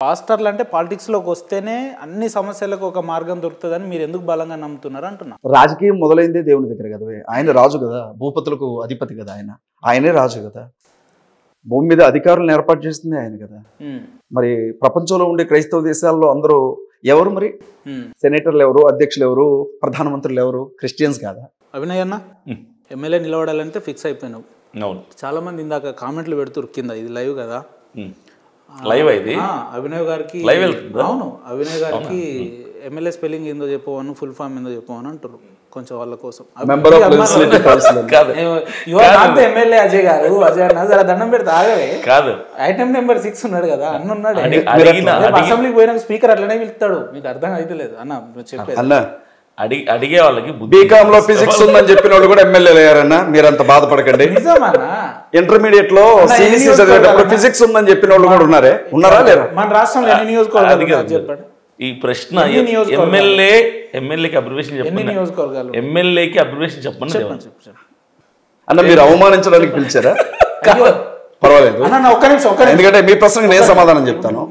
పాస్టర్లు అంటే పాలిటిక్స్లోకి వస్తేనే అన్ని సమస్యలకు ఒక మార్గం దొరుకుతుందని మీరు ఎందుకు బలంగా నమ్ముతున్నారు అంటున్నా. రాజకీయం మొదలైందే దేవుని దగ్గర కదా. ఆయన రాజు కదా, భూపతులకు అధిపతి కదా, ఆయనే రాజు కదా. భూమి మీద అధికారులను ఏర్పాటు చేస్తుంది ఆయన కదా. మరి ప్రపంచంలో ఉండే క్రైస్తవ దేశాల్లో అందరూ ఎవరు మరి? సెనేటర్లు ఎవరు, అధ్యక్షులు ఎవరు, ప్రధానమంత్రులు ఎవరు? క్రిస్టియన్స్ కాదా? అభినయ్ అన్న ఎమ్మెల్యే నిలబడాలంటే ఫిక్స్ అయిపోయినావు. చాలా మంది ఇందాక కామెంట్లు పెడుతురు కింద, ఇది లైవ్ కదా, లైవ్ ఇది అభినయ్ గారికి. అవును, అభినయ్ గారికి ఎమ్మెల్యే స్పెల్లింగ్ ఏందో చెప్పవను, ఫుల్ ఫామ్ ఏందో చెప్పవను అంటారు కొంచెం వాళ్ళ కోసం. ఎమ్మెల్యే అజయ్ గారు, అజయ్ అన్న జర దండం పెడితే ఆగవే. కాదు, ఐటమ్ నెంబర్ 6 ఉన్నాడు కదా, అన్న ఉన్నాడు. అసెంబ్లీకి పోయినాక స్పీకర్ అట్లనే పిలుస్తాడు, మీకు అర్థం అయితే లేదు అన్న చెప్పేది. అడిగే వాళ్ళకి బీకామ్ లో ఫిజిక్స్ ఉందని చెప్పిన వాళ్ళు కూడా ఎమ్మెల్యేలు అయ్యారన్నా, మీరంత బాధపడకండి. ఇంటర్మీడియట్ లో సిఈసి చదివేటప్పుడు ఫిజిక్స్ ఉందని చెప్పిన వాళ్ళు కూడా ఉన్నారా లేరా? మన రాష్ట్రంలో ఎన్ని నియోజకవర్గాలు చెప్పండి. ఈ ప్రశ్న ఎమ్మెల్యేకి అబ్రివేషన్ చెప్పండి, ఎమ్మెల్యేకి అబ్రివేషన్ చెప్పండి అన్న. మీరు అవమానించడానికి పిలిచారా? పర్వాలేదు, ఎందుకంటే మీ ప్రశ్నకి నేను సమాధానం చెప్తాను.